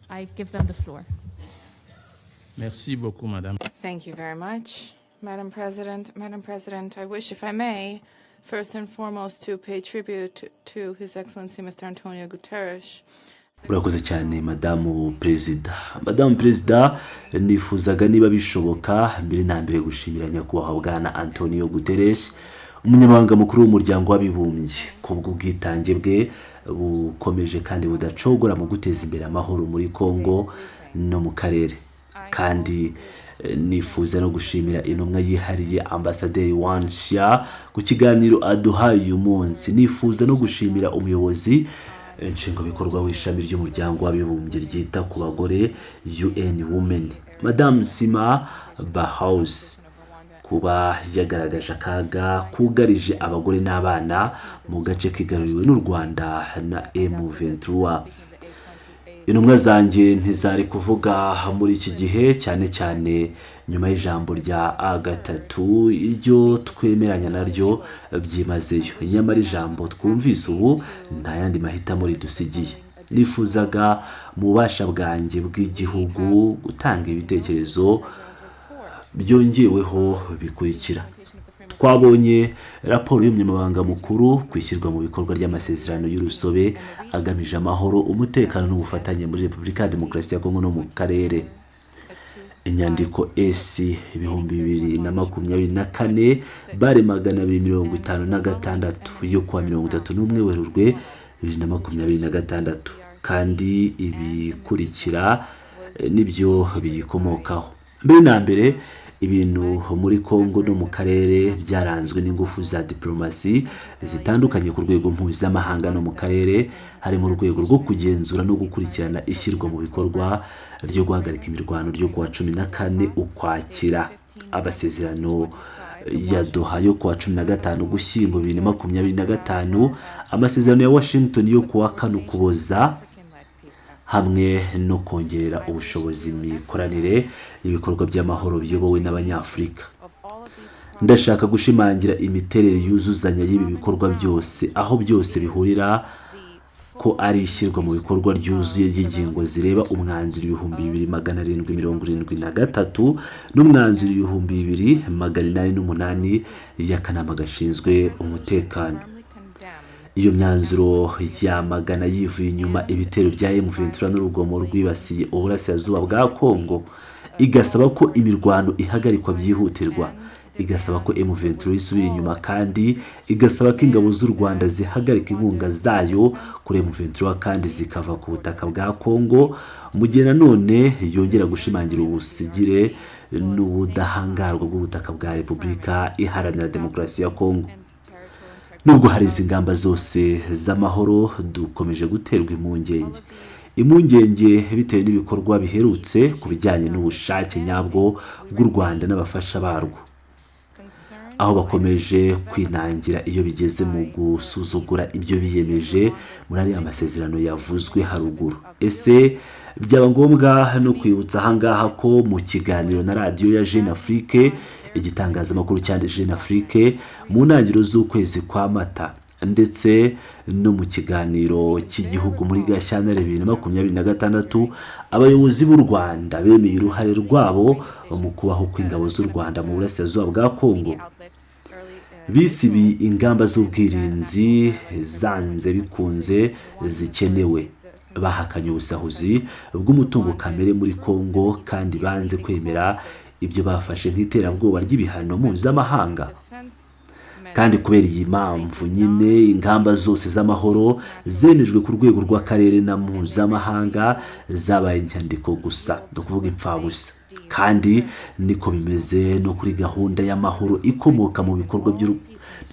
I give them the floor. Merci beaucoup, Madame. Thank you very much, Madam President. Madam President, I wish, if I may, first and foremost to pay tribute to His Excellency Mr. Antonio Guterres. Urakoze cyane Madamu Perezida. Madamu Perezida, nifuzaga niba bishoboka mbere na mbere gushimira nyakubahwa bwana Antonio Guterres, umunyamabanga mukuru w'umuryango w'abibumbye, kubw'ubwitange bwe bukomeje kandi budacogora mu guteza imbere amahoro muri Kongo no mu karere. Kandi nifuza no gushimira intumwa yihariye Ambasaderi Wang Xia ku kiganiro aduhaye uyu munsi. Nifuza no gushimira umuyobozi nshingwabikorwa w'ishami ry'umuryango w'abibumbye ryita ku bagore UN Women, Madame Sima Bahaus, kuba yagaragaje akaga kugarije abagore n'abana mu gace kigaruriwe n'u Rwanda na M23. Intumwa zanjye ntizari kuvuga muri iki gihe, cyane cyane nyuma y'ijambo rya A3 iryo twemeranya naryo byimazeyo. Nyamara ijambo twumvise ubu nta yandi mahitamo ridusigiye. Nifuzaga mu bubasha bwanjye bw'igihugu gutanga ibitekerezo byongeweho bikurikira. Twabonye raporo y'umunyamabanga mukuru kwishyirwa mu bikorwa ry'amasezerano y'urusobe agamije amahoro, umutekano n'ubufatanye muri Repubulika ya Demokarasi ya Kongo no mu karere. Inyandiko S 2024 bare 256 yo kuwa 31 Werurwe 2026, kandi ibikurikira nibyo biyikomokaho. Mbere na mbere, ibintu muri Kongo no mu karere byaranzwe n'ingufu za diplomasi zitandukanye ku rwego mpuzamahanga no mu karere, hari mu rwego rwo kugenzura no gukurikirana ishyirwa mu bikorwa ryo guhagarika imirwano ryo kuwa 14 Ukwakira, amasezerano ya Doha yo kuwa 15 Ugushyingo 2025, amasezerano ya Washington yo kuwa 4 Ukuboza, hamwe no kongerera ubushobozi imikoranire y'ibikorwa by'amahoro biyobowe n'Abanyafurika. Ndashaka gushimangira imiterere yuzuzanya y'ibi bikorwa byose, aho byose bihurira ko ari ishyirwa mu bikorwa ryuzuye ry'ingingo zireba umwanzuro 2773 n'umwanzuro 2808 y'akanama gashinzwe umutekano. Iyo myanzuro yamagana yivuye inyuma ibitero bya M23 n'urugomo rwibasiye uburasirazuba bwa Kongo, igasaba ko imirwano ihagarikwa byihutirwa, igasaba ko M23 isubira inyuma, kandi igasaba ko ingabo z'u Rwanda zihagarika inkunga zayo kuri M23 kandi zikava ku butaka bwa Kongo, mu gihe nanone yongera gushimangira ubusigire n'ubudahangarwa bw'ubutaka bwa Repubulika Iharanira Demokarasi ya Kongo. Nubwo hari izi ngamba zose z'amahoro, dukomeje guterwa impungenge bitewe n'ibikorwa biherutse ku bijyanye n'ubushake nyabwo bw'u Rwanda n'abafasha barwo, aho bakomeje kwinangira iyo bigeze mu gusuzugura ibyo biyemeje muri ariya masezerano yavuzwe haruguru. Ese byaba ngombwa no kwibutsa ahangaha ko mu kiganiro na radiyo ya Jeune Afrique, igitangazamakuru cya Jeune Afrique, mu ntangiriro z'ukwezi kwa Mata, ndetse no mu kiganiro cy'igihugu muri Gashyantare 2026, abayobozi b'u Rwanda bemeye uruhare rwabo mu kubaho kw'ingabo z'u Rwanda mu burasirazuba bwa Kongo. Bisibi ingamba z'ubwirinzi zanze bikunze zikenewe, bahakanye ubusahuzi bw'umutungo kamere muri Kongo, kandi banze kwemera ibyo bafashe nk'iterabwoba ry'ibihano mpuzamahanga. Kandi kubera iyi mpamvu nyine, ingamba zose z'amahoro zemejwe ku rwego rw'akarere na mpuzamahanga zabaye inyandiko gusa, no kuvuga impfabusa. Kandi niko bimeze no kuri gahunda y'amahoro ikomoka mu bikorwa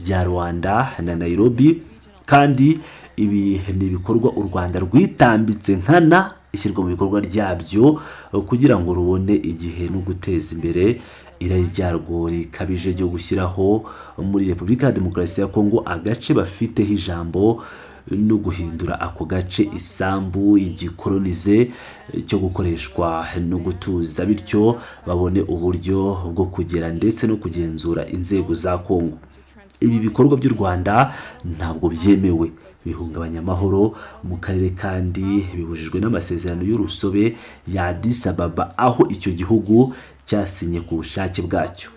bya Rwanda na Nairobi, kandi ibi ni ibikorwa u Rwanda rwitambitse nkana ishyirwa mu bikorwa ryabyo kugira ngo rubone igihe no guteza imbere irari ryarwo rikabije ryo gushyiraho muri Repubulika ya Demokarasi ya Kongo agace bafiteho ijambo no guhindura ako gace isambu igikolonize cyo gukoreshwa no gutuza, bityo babone uburyo bwo kugera ndetse no kugenzura inzego za Kongo. Ibi bikorwa by'u Rwanda ntabwo byemewe, bihungabanya amahoro mu karere kandi bibujijwe n'amasezerano y'urusobe ya Addis Ababa aho icyo gihugu cyasinye ku bushake bwacyo.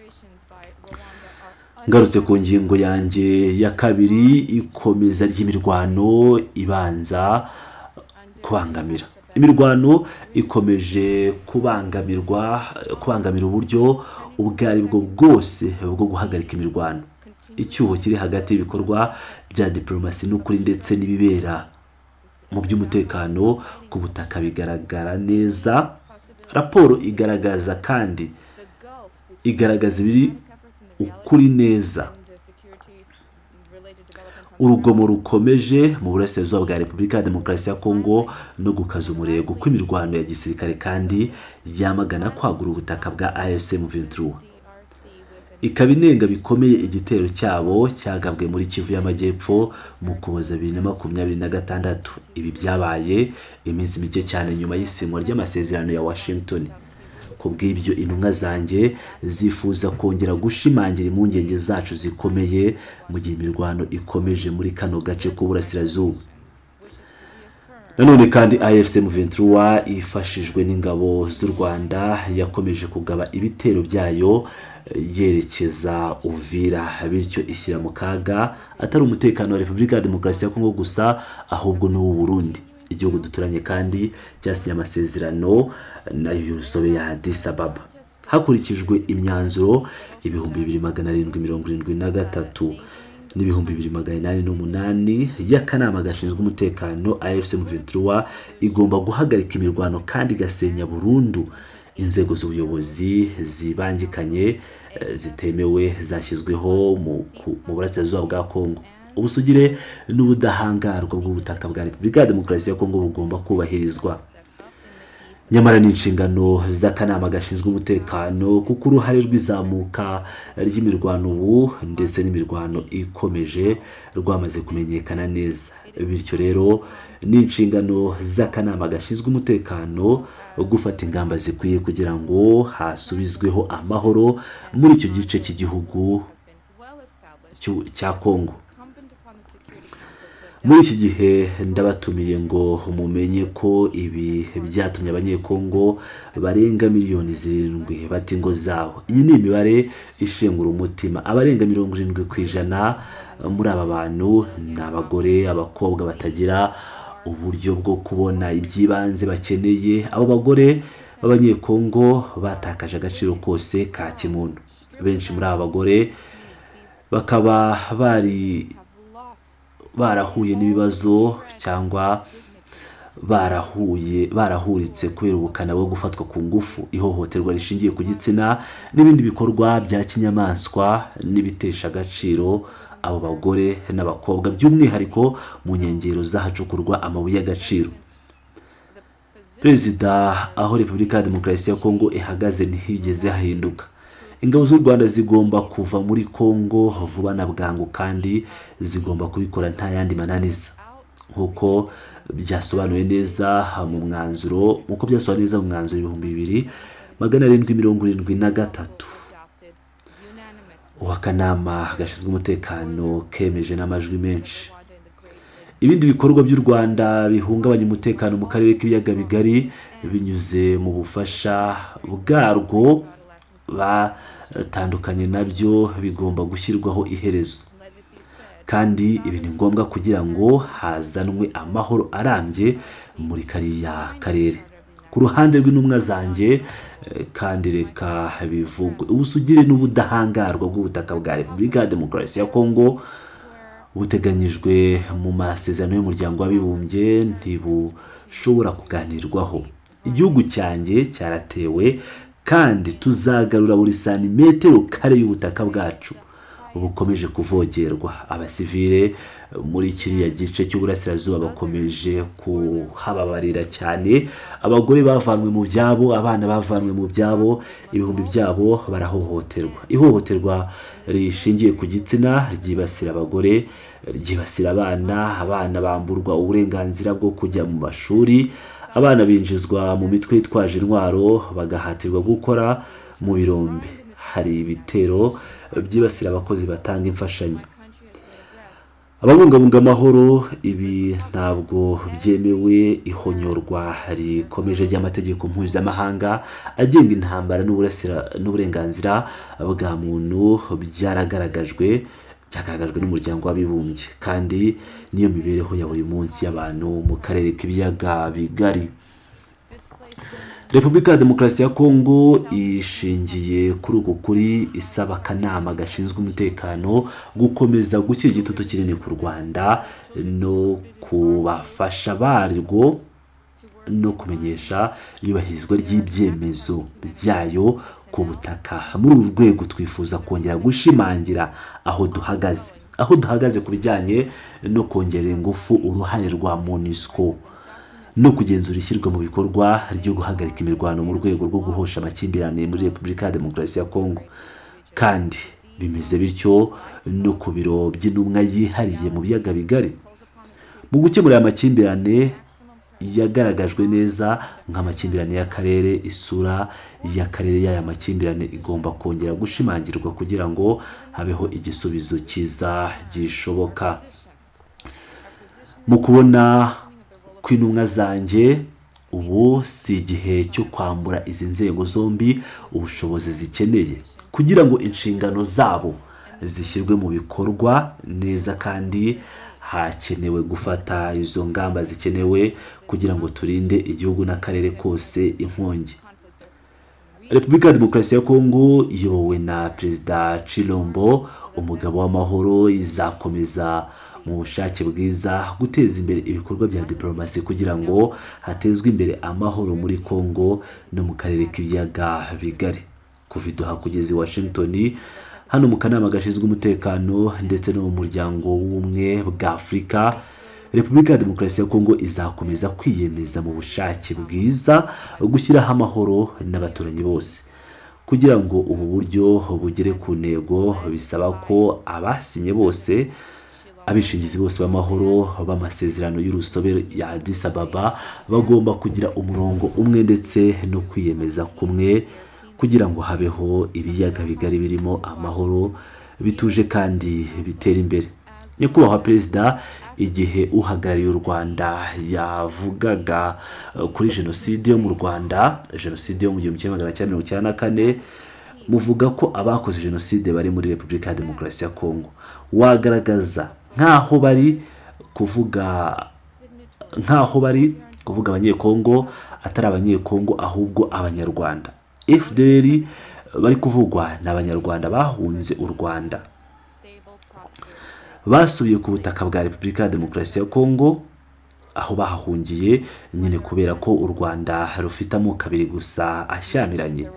Ngarutse ku ngingo yanjye ya kabiri, ikomeza ry'imirwano ibanza kubangamira. Imirwano ikomeje kubangamira uburyo ubwo ari bwo bwose bwo guhagarika imirwano. Icyuho kiri hagati y'ibikorwa bya diplomasi n'ukuri ndetse n'ibibera mu by'umutekano ku butaka bigaragara neza. Raporo igaragaza ibiri ukuri neza. Urugomo rukomeje mu burasirazuba bwa Repubulika ya Demokarasi ya Kongo no gukaza umurego kw'imirwano ya gisirikare kandi yamagana kwagura ubutaka bwa AFC M23. Ikaba inenga bikomeye igitero cyabo cyagabwe muri Kivu y'Amajyepfo mu Ukuboza 2026. Ibi byabaye iminsi mike cyane nyuma y'isinywa ry'amasezerano ya Washington. Kubw'ibyo intumwa zanjye zifuza kongera gushimangira impungenge zacu zikomeye mu gihe imirwano ikomeje muri kano gace k'uburasirazuba. Nanone kandi AFC M23 ifashijwe n'ingabo z'u Rwanda yakomeje kugaba ibitero byayo yerekeza Uvira, bityo ishyira mu kaga atari umutekano wa Repubulika ya Demokarasi ya Kongo gusa ahubwo n'uw'u Burundi. Igihugu duturanye kandi cyasinye amasezerano nayo y'urusobe ya Addis Ababa hakurikijwe imyanzuro 2773 n'ibihumbi 2808 y'akanama gashinzwe umutekano. AFC M23 igomba guhagarika imirwano kandi gasenya burundu inzego z'ubuyobozi zibangikanye zitemewe zashyizweho mu burasirazuba bwa Kongo. Ubusugire n'ubudahangarwa bw'ubutaka bwa Repubulika ya Demokarasi ya Kongo bugomba kubahirizwa. Nyamara n'inshingano z'akanama gashinzwe umutekano kuko uruhare rw'izamuka ry'imirwano ubu ndetse n'imirwano ikomeje rwamaze kumenyekana neza. Bityo rero n'inshingano z'akanama gashinzwe umutekano gufata ingamba zikwiye kugira ngo hasubizweho amahoro muri icyo gice cy'igihugu cya Kongo. Muri iki gihe ndabatumiye ngo mumenye ko ibi byatumye abanyekongo barenga 7,000,000 bata ingo zabo. Iyi ni imibare ishengura umutima. Abarenga 70% muri aba bantu ni abagore, abakobwa batagira uburyo bwo kubona ibyibanze bakeneye. Abo bagore b'abanyekongo batakaje agaciro kose ka kimuntu. Benshi muri aba bagore bakaba barahuye n'ibibazo cyangwa barahuritse kubera ubukana bwo gufatwa ku ngufu, ihohoterwa rishingiye ku gitsina n'ibindi bikorwa bya kinyamaswa n'ibitesha agaciro abo bagore n'abakobwa, by'umwihariko mu nkengero z'ahacukurwa amabuye y'agaciro. Perezida aho Repubulika ya Demokarasi ya Kongo ihagaze ntihigeze hahinduka. Ingabo z'u Rwanda zigomba kuva muri Kongo vuba na bwangu kandi zigomba kubikora nta yandi mananiza nkuko byasobanuye neza mu mwanzuro 2773 w'akanama gashinzwe umutekano kemeje n'amajwi menshi. Ibindi bikorwa by'u Rwanda bihungabanya umutekano mu karere k'ibiyaga bigari binyuze mu bufasha bwarwo batandukanye nabyo bigomba gushyirwaho iherezo, kandi ibi ni ngombwa kugira ngo hazanwe amahoro arambye muri kariya karere. Ku ruhande rw'intumwa zanjye kandi reka bivugwe, ubusugire n'ubudahangarwa bw'ubutaka bwa Repubulika ya Demokarasi ya Kongo buteganyijwe mu masezerano y'umuryango w'abibumbye ntibushobora kuganirwaho. Igihugu cyanjye cyaratewe kandi tuzagarura buri santimetero kare y'ubutaka bwacu bukomeje kuvogerwa. Abasivile muri kiriya gice cy'uburasirazuba bakomeje kuhababarira cyane. Abagore bavanwe mu byabo, abana bavanwe mu byabo, ibihumbi byabo barahohoterwa. Ihohoterwa rishingiye ku gitsina ryibasira abagore, ryibasira abana bamburwa uburenganzira bwo kujya mu mashuri, abana binjizwa mu mitwe yitwaje intwaro bagahatirwa gukora mu birombe. Hari ibitero byibasira abakozi batanga imfashanyo. ababungabunga amahoro ibi ntabwo byemewe. Ihonyorwa rikomeje ry'amategeko mpuzamahanga agenga intambara n'uburenganzira bwa muntu byagaragajwe n'umuryango w'abibumbye, kandi niyo mibereho ya buri munsi y'abantu mu karere k'ibiyaga bigari. Repubulika ya Demokarasi ya Kongo ishingiye kuri uku kuri isaba akanama gashinzwe umutekano gukomeza gushyira igitutu kinini ku Rwanda no kubafasha barwo no kumenyesha iyubahirizwa ry'ibyemezo byayo ku butaka. Muri uru rwego twifuza kongera gushimangira aho duhagaze ku bijyanye no kongerera ingufu uruhare rwa MONUSCO no kugenzura ishyirwa mu bikorwa ryo guhagarika imirwano mu rwego rwo guhosha amakimbirane muri Repubulika ya Demokarasi ya Kongo. Kandi bimeze bityo no ku biro by'intumwa yihariye mu biyaga bigari. Mu gukemura aya makimbirane yagaragajwe neza nk'amakimbirane y'akarere, isura y'akarere y'aya makimbirane igomba kongera gushimangirwa kugira ngo habeho igisubizo cyiza gishoboka. Mu kubona kw'intumwa zanjye, ubu si igihe cyo kwambura izi nzego zombi ubushobozi zikeneye kugira ngo inshingano zabo zishyirwe mu bikorwa neza, kandi hakenewe gufata izo ngamba zikenewe kugira ngo turinde igihugu n'akarere kose inkongi. Repubulika ya Demokarasi ya Kongo iyobowe na Perezida Chilombo, umugabo w'amahoro, izakomeza mu bushake bwiza guteza imbere ibikorwa bya diplomasi kugira ngo hatezwe imbere amahoro muri Kongo no mu karere k'ibiyaga bigari. Kuva Doha kugeza i Washington, hano mu kanama gashinzwe umutekano ndetse no mu muryango w'ubumwe bwa Afurika, Repubulika ya Demokarasi ya Kongo izakomeza kwiyemeza mu bushake bwiza gushyiraho amahoro n'abaturanyi bose. Kugira ngo ubu buryo bugere ku ntego, bisaba ko abasinye bose, abishingizi bose b'amahoro b'amasezerano y'urusobe ya Addis Ababa bagomba kugira umurongo umwe ndetse no kwiyemeza kumwe kugira ngo habeho ibiyaga bigari birimo amahoro, bituje kandi bitera imbere. Nyakubahwa Perezida, igihe uhagarariye u Rwanda yavugaga kuri jenoside yo mu Rwanda, jenoside yo mu 1994, muvuga ko abakoze jenoside bari muri Repubulika ya Demokarasi ya Kongo. Wagaragaza nk'aho bari kuvuga abanyekongo atari abanyekongo ahubwo abanyarwanda. FDR bari kuvugwa n'abanyarwanda bahunze u Rwanda, basubiye ku butaka bwa Repubulika ya Demokarasi ya Kongo, aho bahahungiye nyine kubera ko u Rwanda rufite amoko abiri gusa ashyamiranye.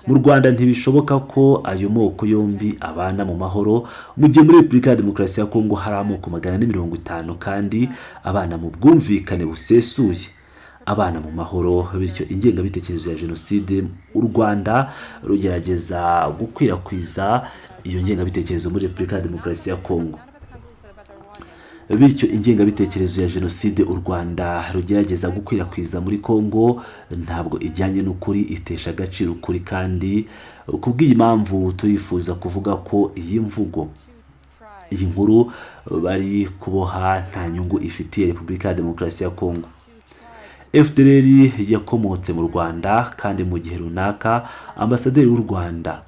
Mu Rwanda ntibishoboka ko ayo moko yombi abana mu mahoro, mu gihe muri Repubulika ya Demokarasi ya Kongo hari amoko 450 kandi abana mu bwumvikane busesuye, abana mu mahoro. Bityo ingengabitekerezo ya jenoside u Rwanda rugerageza gukwirakwiza iyo ngengabitekerezo muri Repubulika ya Demokarasi ya Kongo. Bityo ingengabitekerezo ya jenoside u Rwanda rugerageza gukwirakwiza muri Kongo ntabwo ijyanye n'ukuri, itesha agaciro ukuri, kandi kubw'iyi mpamvu turifuza kuvuga ko iyi nkuru bari kuboha nta nyungu ifitiye Repubulika ya Demokarasi ya Kongo. FDR yakomotse mu Rwanda, kandi mu gihe runaka ambasaderi w'u Rwanda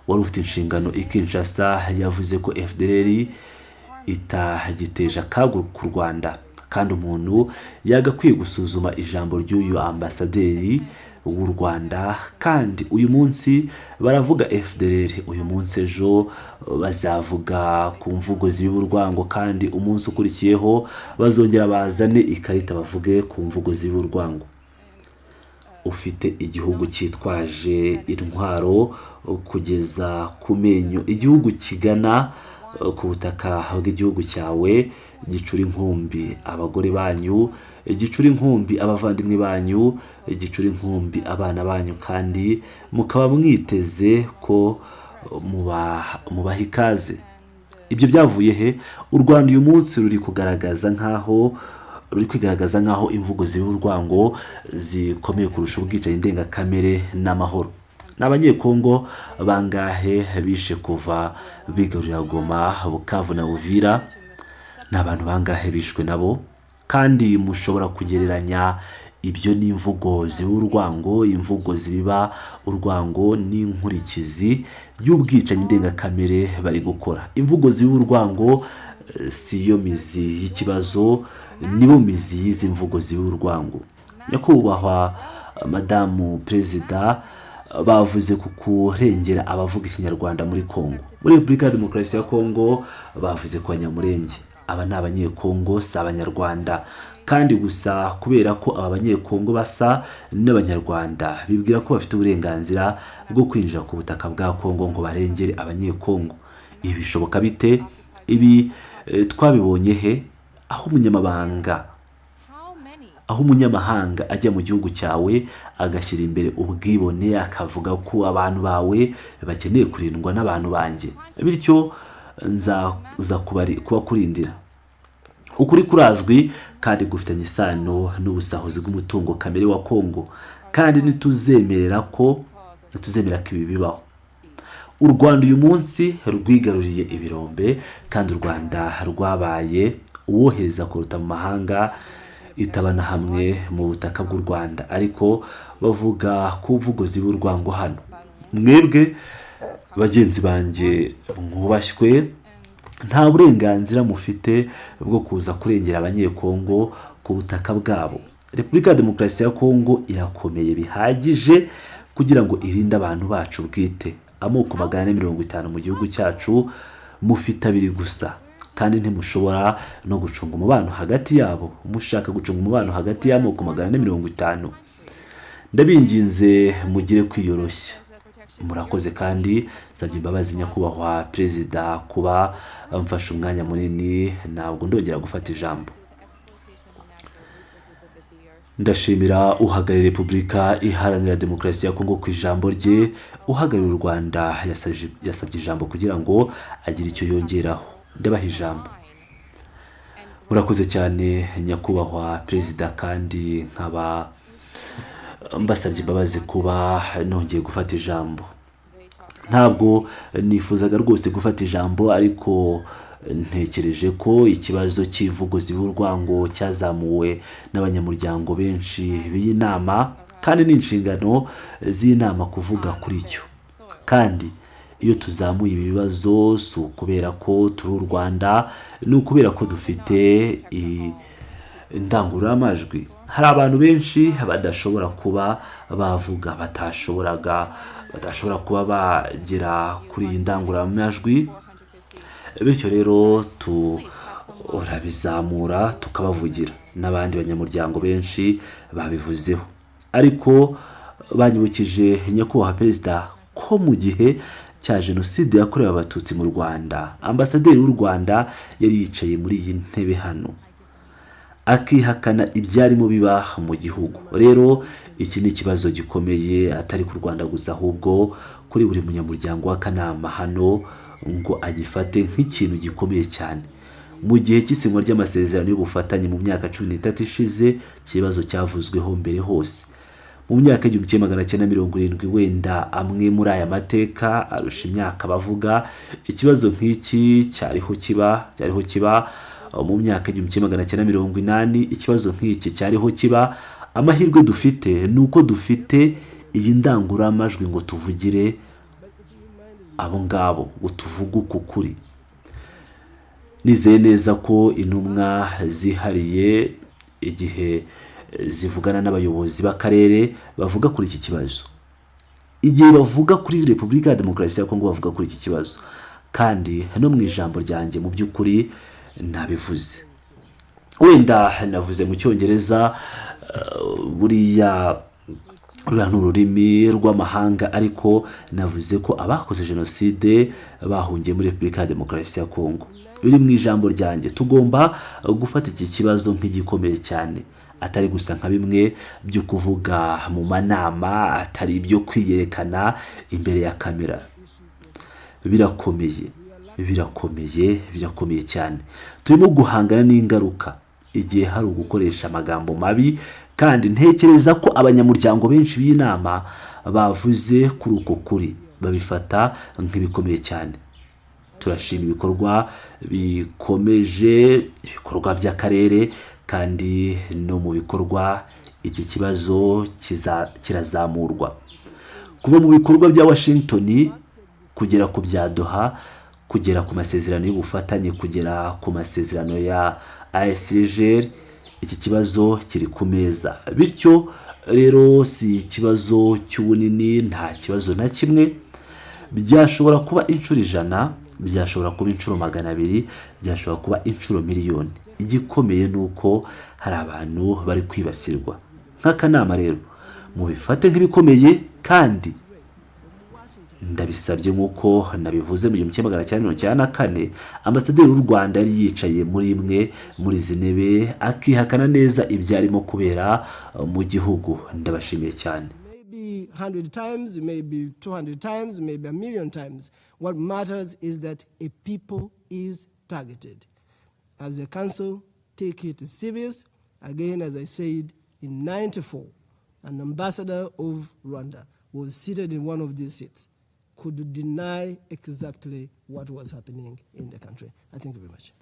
wari ufite inshingano i Kinshasa yavuze ko FDR itagiteje akaga ku Rwanda, kandi umuntu yagakwiye gusuzuma ijambo ry'uyu ambasaderi w'u Rwanda. Kandi uyu munsi baravuga FDR, uyu munsi ejo bazavuga ku mvugo z'ibiburwango, kandi umunsi ukurikiyeho bazongera bazane ikarita bavuge ku mvugo z'ibiburwango. Ufite igihugu cyitwaje intwaro kugeza ku menyo, igihugu kigana ku butaka bw'igihugu cyawe, gicura inkumbi abagore banyu, gicura inkumbi abavandimwe banyu, gicura inkumbi abana banyu, kandi mukaba mwiteze ko mubaha ikaze. Ibyo byavuye he? U Rwanda uyu munsi ruri kwigaragaza nk'aho imvugo z'ibiburwango zikomeye kurusha ubwicanyi ndengakamere n'amahoro. ni abanyekongo bangahe bishe kuva bigarurira Goma, Bukavu na Uvira? Ni abantu bangahe bishwe nabo? Kandi mushobora kugereranya ibyo n'imvugo ziba urwango, imvugo zibiba urwango n'inkurikizi y'ubwicanyi ndengakamere bari gukora. Imvugo ziba urwango si yo mizi y'ikibazo, nibo mizi y'izi mvugo ziba urwango. Nyakubahwa Madamu Perezida, bavuze ku kurengera abavuga ikinyarwanda muri Kongo. Muri Repubulika ya Demokarasi ya Kongo bavuze ku Banyamulenge. Aba ni abanyekongo, si abanyarwanda. Kandi gusa kubera ko aba banyekongo basa n'abanyarwanda, bibwira ko bafite uburenganzira bwo kwinjira ku butaka bwa Kongo ngo barengere abanyekongo. Ibi bishoboka bite? Ibi twabibonye he? Aho umunyamahanga ajya mu gihugu cyawe agashyira imbere ubwibone, akavuga ko abantu bawe bakeneye kurindwa n'abantu banjye, bityo nza kubakurindira. Ukuri kurazwi kandi gufitanye isano n'ubusahuzi bw'umutungo kamere wa Kongo, kandi ntituzemera ko ibi bibaho. U Rwanda uyu munsi rwigaruriye ibirombe, kandi u Rwanda rwabaye uwohereza kuruta mu mahanga itabana hamwe mu butaka bw'u Rwanda. Ariko bavuga ku mvugo ziba urwango hano. Mwebwe bagenzi banjye mwubashywe, nta burenganzira mufite bwo kuza kurengera abanyekongo ku butaka bwabo. Repubulika ya Demokarasi ya Kongo irakomeye bihagije kugira ngo irinde abantu bacu bwite. Amoko 450 mu gihugu cyacu mufite abiri gusa, kandi ntimushobora no gucunga umubano hagati yabo. Mushaka gucunga umubano hagati y'amoko 450, ndabinginze mugire kwiyoroshya. Murakoze, kandi nsabye imbabazi Nyakubahwa Perezida kuba mfashe umwanya munini. Ntabwo ndongera gufata ijambo. Ndashimira uhagarariye Repubulika Iharanira Demokarasi ya Kongo ku ijambo rye. Uhagarariye u Rwanda yasabye ijambo kugira ngo agire icyo yongeraho. Ndabaha ijambo. Murakoze cyane Nyakubahwa Perezida, kandi nkaba mbasabye imbabazi kuba nongeye gufata ijambo. Ntabwo nifuzaga rwose gufata ijambo, ariko ntekereje ko ikibazo cy'ivugo ziba urwango cyazamuwe n'abanyamuryango benshi b'iyi nama, kandi n'inshingano z'inama kuvuga kuri cyo. Kandi iyo tuzamuye ibi bibazo si ukubera ko turi u Rwanda, ni ukubera ko dufite indangururamajwi. Hari abantu benshi badashobora kuba bavuga, badashobora kuba bagera kuri iyi ndangururamajwi, bityo rero turabizamura tukabavugira. N'abandi banyamuryango benshi babivuzeho, ariko banyibukije Nyakubahwa Perezida ko mu gihe cya Jenoside yakorewe Abatutsi mu Rwanda, ambasaderi w'u Rwanda yari yicaye muri iyi ntebe hano akihakana ibyarimo biba mu gihugu. Rero iki ni ikibazo gikomeye, atari ku Rwanda gusa, ahubwo kuri buri munyamuryango w'akanama hano, ngo agifate nk'ikintu gikomeye cyane. Mu gihe cy'isinywa ry'amasezerano y'ubufatanye mu myaka 13 ishize, ikibazo cyavuzweho mbere hose. Mu myaka 1970, wenda amwe muri aya mateka arusha imyaka bavuga, ikibazo nk'iki cyariho kiba. Mu myaka 1980, ikibazo nk'iki cyariho kiba. Amahirwe dufite nuko dufite iyi ndangururamajwi ngo tuvugire abo ngabo, ngo tuvuge ukuri. Nizeye neza ko intumwa zihariye igihe zivugana n'abayobozi b'akarere bavuga kuri iki kibazo, igihe bavuga kuri Repubulika ya Demokarasi ya Kongo bavuga kuri iki kibazo. Kandi no mu ijambo ryanjye mu by'ukuri nabivuze, wenda navuze mu Cyongereza, buriya ni ururimi rw'amahanga, ariko navuze ko abakoze Jenoside bahungiye muri Repubulika ya Demokarasi ya Kongo. Biri mu ijambo ryanjye. Tugomba gufata iki kibazo nk'igikomeye cyane, atari gusa nka bimwe byo kuvuga mu manama, atari ibyo kwiyerekana imbere ya kamera. Birakomeye cyane. Turimo guhangana n'ingaruka igihe hari ugukoresha amagambo mabi kandi ntekereza ko abanyamuryango benshi b'inama bavuze kuri uko kuri babifata nk'ibikomeye cyane. Turashima ibikorwa bikomeje, ibikorwa by'akarere, kandi no mu bikorwa iki kibazo kirazamurwa. Kuva mu bikorwa bya Washington kugera ku bya Doha, kugera ku masezerano y'ubufatanye, kugera ku masezerano ya ASCR, iki kibazo kiri ku meza. Bityo rero si ikibazo cy'ubunini, nta kibazo na kimwe. Byashobora kuba inshuro 100, byashobora kuba inshuro 200, byashobora kuba inshuro miliyoni. Igikomeye ni uko hari abantu bari kwibasirwa. Nk'akanama rero mubifate nk'ibikomeye, kandi ndabisabye nk'uko nabivuze mu 1994 ambasaderi w'u Rwanda yari yicaye muri imwe muri izi ntebe akihakana neza ibyarimo kubera mu gihugu. Ndabashimiye cyane. Maybe 100 times, maybe 200 times, maybe a million times. What matters is that a people is targeted. As a council, take it serious. Again, as I said, in 94, an ambassador of Rwanda was seated in one of these seats, could deny exactly what was happening in the country. I thank you very much.